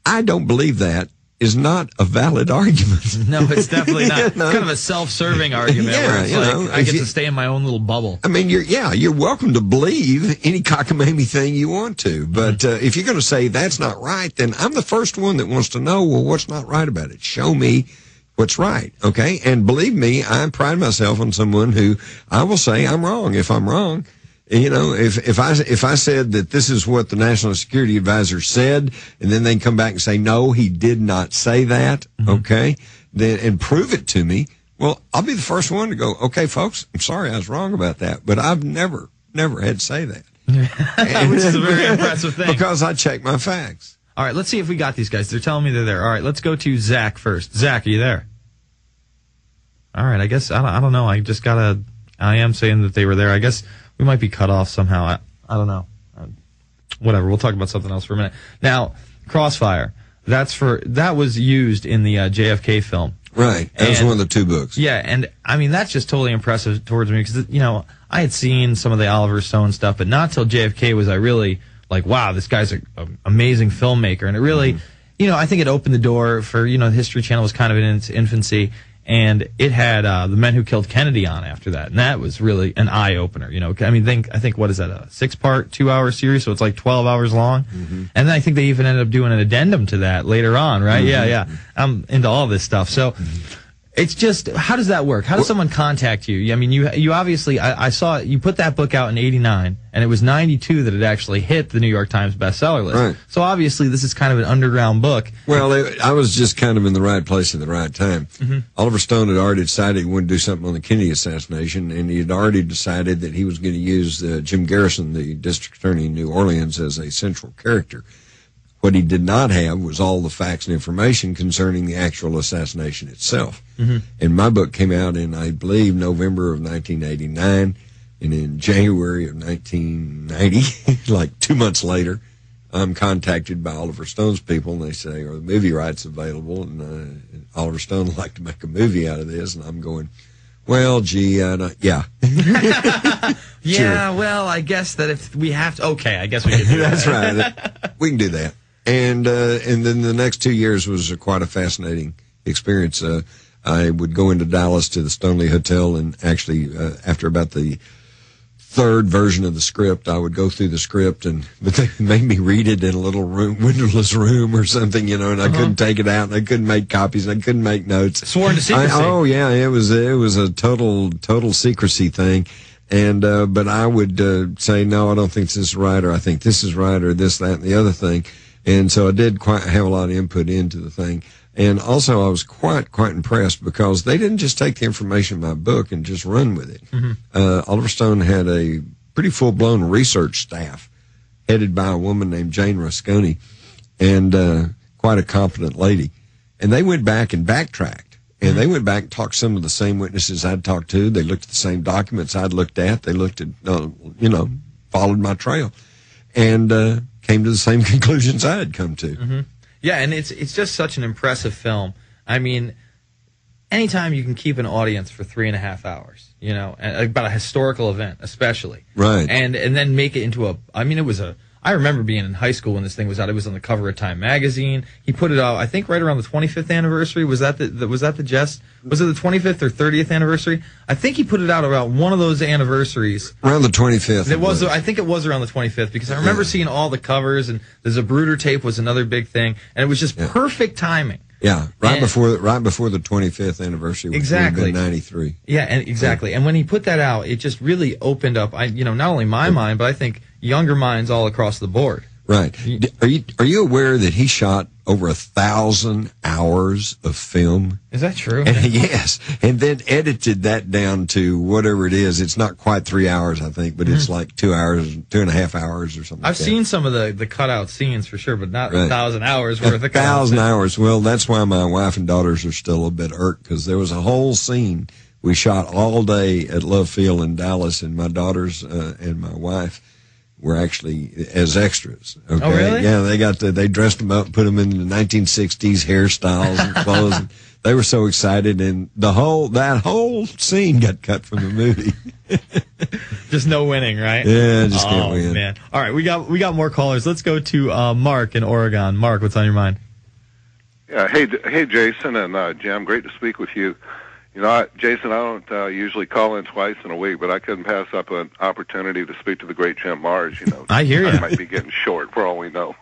I don't believe that is not a valid argument. No, it's definitely not. It's kind of a self-serving argument where it's like, I get to stay in my own little bubble. I mean, you're welcome to believe any cockamamie thing you want to, but if you're going to say that's not right, then I'm the first one that wants to know, well, what's not right about it? Show me what's right, okay? And believe me, I pride myself on someone who I will say I'm wrong if I'm wrong. You know, if I said that this is what the National Security Advisor said, and then they come back and say, no, he did not say that, okay, then, and prove it to me, well, I'll be the first one to go, okay, folks, I'm sorry I was wrong about that, but I've never had to say that. Which is a very impressive thing. Because I check my facts. All right, let's see if we got these guys. They're telling me they're there. All right, let's go to Zach first. Zach, are you there? All right, I guess, I don't know. I am saying that they were there. I guess we might be cut off somehow. I don't know. Whatever. We'll talk about something else for a minute. Now, Crossfire. That was used in the JFK film. Right. That was one of the two books. Yeah, and I mean that's just totally impressive towards me because I had seen some of the Oliver Stone stuff, but not till JFK was I really like, wow, this guy's an amazing filmmaker, and it really, I think it opened the door for the History Channel was kind of in its infancy. And it had The Men Who Killed Kennedy on after that, and that was really an eye opener. I mean, I think what is that, a 6-part, 2-hour series? So it's like 12 hours long. And then I think they even ended up doing an addendum to that later on, right? Yeah. I'm into all this stuff. So it's just, how does that work? How does someone contact you? I mean, you obviously, I saw you put that book out in '89, and it was '92 that it actually hit the New York Times bestseller list. Right. So obviously this is kind of an underground book. Well, I was just kind of in the right place at the right time. Oliver Stone had already decided he wanted to do something on the Kennedy assassination, and he had already decided that he was going to use Jim Garrison, the district attorney in New Orleans, as a central character. What he did not have was all the facts and information concerning the actual assassination itself. And my book came out in, I believe, November of 1989. And in January of 1990, like 2 months later, I'm contacted by Oliver Stone's people, and they say, are the movie rights available? And Oliver Stone would like to make a movie out of this. And I'm going, well, gee, yeah. Yeah, Sure. well, I guess that if we have to, okay, I guess we can do that. That's right. We can do that. And then the next 2 years was quite a fascinating experience. I would go into Dallas to the Stoneleigh Hotel, and actually, after about the third version of the script, I would go through the script, but they made me read it in a little room, windowless room or something, and I couldn't take it out, and I couldn't make copies, and I couldn't make notes. Sworn to secrecy. Oh yeah, it was a total secrecy thing. And, but I would, say, no, I don't think this is right, or I think this is right, or this, that, and the other thing. And so I did quite have a lot of input into the thing. And also I was quite impressed because they didn't just take the information in my book and just run with it. Oliver Stone had a pretty full-blown research staff headed by a woman named Jane Rusconi, and, quite a competent lady. And they went back and backtracked. And they went back and talked to some of the same witnesses I'd talked to. They looked at the same documents I'd looked at. They looked at, followed my trail, and came to the same conclusions I had come to. Yeah, and it's just such an impressive film. I mean, anytime you can keep an audience for 3.5 hours, about a historical event, especially, right, and then make it into I remember being in high school when this thing was out. It was on the cover of Time magazine. He put it out, I think, right around the 25th anniversary. Was that the jest? Was it the 25th or 30th anniversary? I think he put it out around one of those anniversaries. Around the 25th. It was. I think it was around the 25th because I remember seeing all the covers, and the Zapruder tape was another big thing, and it was just perfect timing. Yeah, right before the 25th anniversary. Exactly. 93. Yeah, and exactly. And when he put that out, it just really opened up, not only my mind, but I think younger minds all across the board. Right. Are you aware that he shot over 1,000 hours of film? Is that true? Yes. And then edited that down to whatever it is. It's not quite 3 hours, I think, but it's like 2 hours, 2.5 hours or something. I've seen some of the cutout scenes for sure, but not 1,000 hours worth of cutout. 1,000 hours. Well, that's why my wife and daughters are still a bit irked, because there was a whole scene we shot all day at Love Field in Dallas, and my daughters and my wife were actually as extras. Okay? Oh, really? Yeah, they dressed them up, put them in the 1960s hairstyles and clothes. And they were so excited, and that whole scene got cut from the movie. Just no winning, right? Yeah, just can't win. Man. All right, we got more callers. Let's go to Mark in Oregon. Mark, what's on your mind? Yeah. Hey, Jason and Jim. Great to speak with you. You know, Jason, I don't usually call in twice in a week, but I couldn't pass up an opportunity to speak to the great Jim Mars. You know, I hear you. I might be getting short for all we know.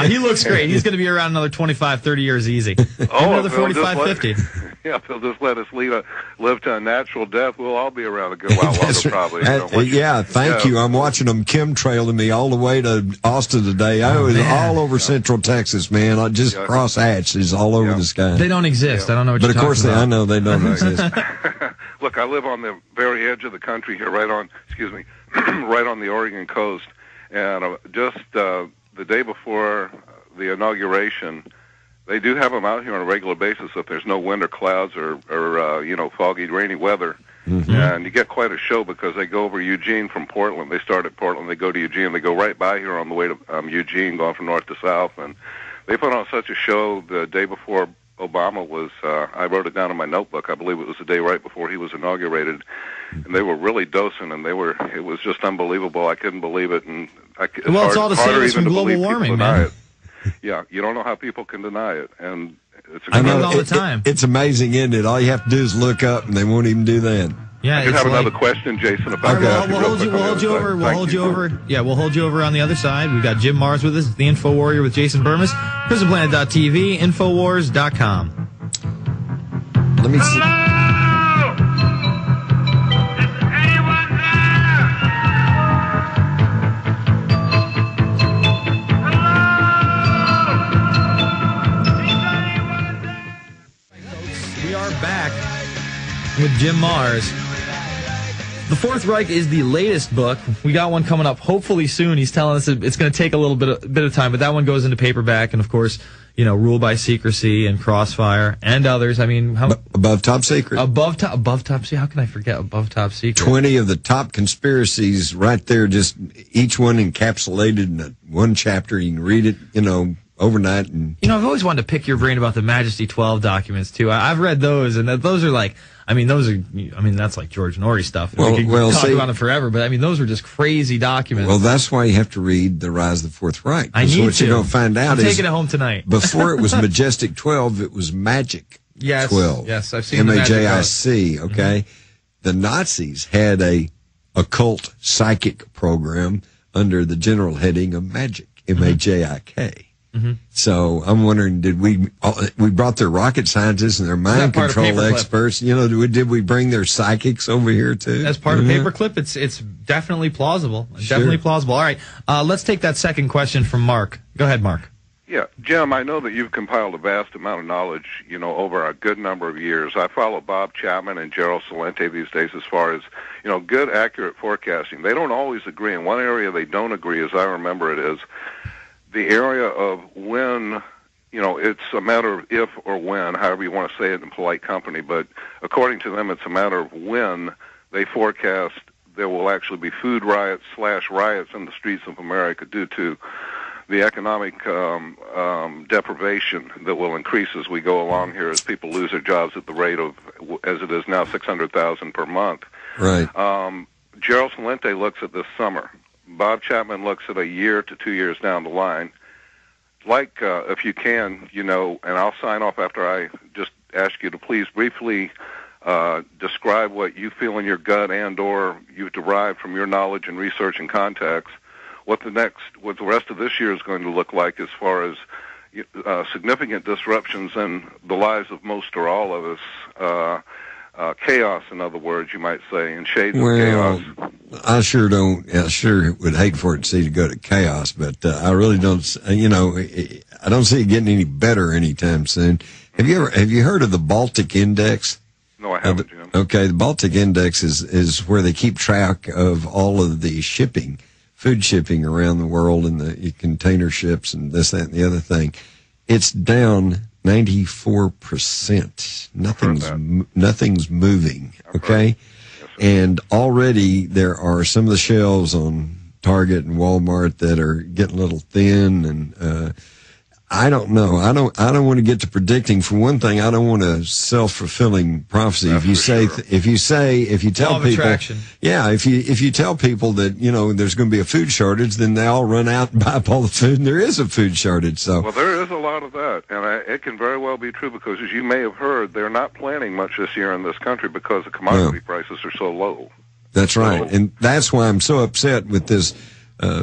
He looks great. He's going to be around another 25, 30 years easy. Another 45, 50. Yeah, if he'll just let us live to a natural death, we'll all be around a good while longer, probably. Thank you. I'm watching them chemtrailing me all the way to Austin today. I was all over Central Texas, man. I just cross hatches all over the sky. They don't exist. I don't know what you're talking about. But of course, I know they don't exist. Look, I live on the very edge of the country here, right on the Oregon coast, and just the day before the inauguration, they do have them out here on a regular basis if there's no wind or clouds or foggy, rainy weather. Mm-hmm. And you get quite a show because they go over Eugene from Portland. They start at Portland, they go to Eugene, they go right by here on the way to Eugene, going from north to south. And they put on such a show the day before Obama was, I wrote it down in my notebook, I believe it was the day right before he was inaugurated. And they were really dosing, and it was just unbelievable. I couldn't believe it. And it's all to save us from global warming, man. Yeah, you don't know how people can deny it, and it's I know it all the time. It's amazing, isn't it? All you have to do is look up, and they won't even do that. Yeah, I have another question, Jason. About we'll hold you over. We'll hold you over. Yeah, we'll hold you over on the other side. We've got Jim Mars with us, the InfoWarrior with Jason Bermas, PrisonPlanet.tv, Infowars.com. Let me see. Back with Jim Mars. The Fourth Reich is the latest book. We got one coming up hopefully soon. He's telling us it's going to take a little bit of time, but that one goes into paperback, and of course, Rule by Secrecy and Crossfire and others. I mean, Above Top Secret. Above Top Secret. How can I forget Above Top Secret? 20 of the top conspiracies right there, just each one encapsulated in one chapter. You can read it, overnight. And I've always wanted to pick your brain about the Majesty 12 documents too. I've read those, and those are like, that's like George Norrie stuff. We could talk about it forever, but those are just crazy documents. Well, that's why you have to read The Rise of the Fourth Reich. I need what to. You're going to find out I'm taking it home tonight. Before it was Majestic 12, it was Magic 12. Yes, I've seen MAJIC, okay? Mm-hmm. The Nazis had a occult psychic program under the general heading of Magic, MAJIK. Mm-hmm. So I'm wondering, did we brought their rocket scientists and their mind control experts? Did we bring their psychics over here too? As part of Paperclip, it's definitely plausible. Sure. Definitely plausible. All right, let's take that second question from Mark. Go ahead, Mark. Yeah, Jim, I know that you've compiled a vast amount of knowledge, over a good number of years. I follow Bob Chapman and Gerald Celente these days as far as, good, accurate forecasting. They don't always agree. In one area they don't agree, as I remember it, is the area of when, it's a matter of if or when, however you want to say it in polite company, but according to them, it's a matter of when they forecast there will actually be food riots / riots in the streets of America due to the economic deprivation that will increase as we go along here as people lose their jobs at the rate of, as it is now, 600,000 per month. Right. Gerald Celente looks at this summer. Bob Chapman looks at a year to 2 years down the line. Like, if you can, and I'll sign off after I just ask you to please briefly describe what you feel in your gut and or you've derived from your knowledge and research and contacts, what the rest of this year is going to look like as far as significant disruptions in the lives of most or all of us, chaos, in other words, you might say, and shades of chaos. I sure would hate for it to go to chaos, but I really don't. I don't see it getting any better anytime soon. Have you heard of the Baltic Index? No, I haven't, Jim. Okay, the Baltic Index is where they keep track of all of the food shipping around the world, and the container ships and this, that, and the other thing. It's down 94%. Nothing's moving. Okay. And already there are some of the shelves on Target and Walmart that are getting a little thin, and I don't know. I don't want to get to predicting. For one thing, I don't want a self-fulfilling prophecy. That's If you tell Law of people, attraction. yeah, if you tell people that, you know, there's going to be a food shortage, then they all run out and buy up all the food, and there is a food shortage. So, well, there is a lot of that, and it can very well be true because, as you may have heard, they're not planting much this year in this country because the commodity prices are so low. That's right, and that's why I'm so upset with this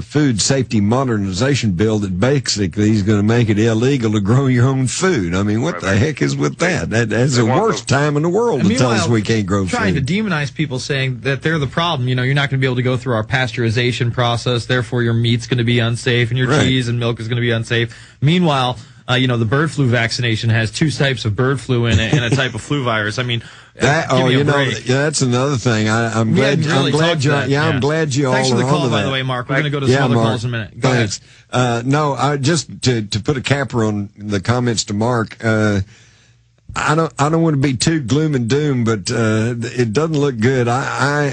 food safety modernization bill that basically is going to make it illegal to grow your own food. I mean, what the heck is with that? That's the worst time in the world to tell us we can't grow food. Trying to demonize people, saying that they're the problem. You know, you're not going to be able to go through our pasteurization process, therefore your meat's going to be unsafe, and your cheese and milk is going to be unsafe. Meanwhile, you know, the bird flu vaccination has 2 types of bird flu in it and a type of flu virus. I mean, that's another thing. I'm glad you all Thanks for the are call, on by that. the way, Mark. We're going to go to some other calls in a minute. Go Thanks. ahead. No, just to put a capper on the comments to Mark. I don't want to be too gloom and doom, but it doesn't look good. I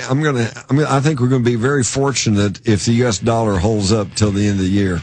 think we're going to be very fortunate if the U.S. dollar holds up till the end of the year.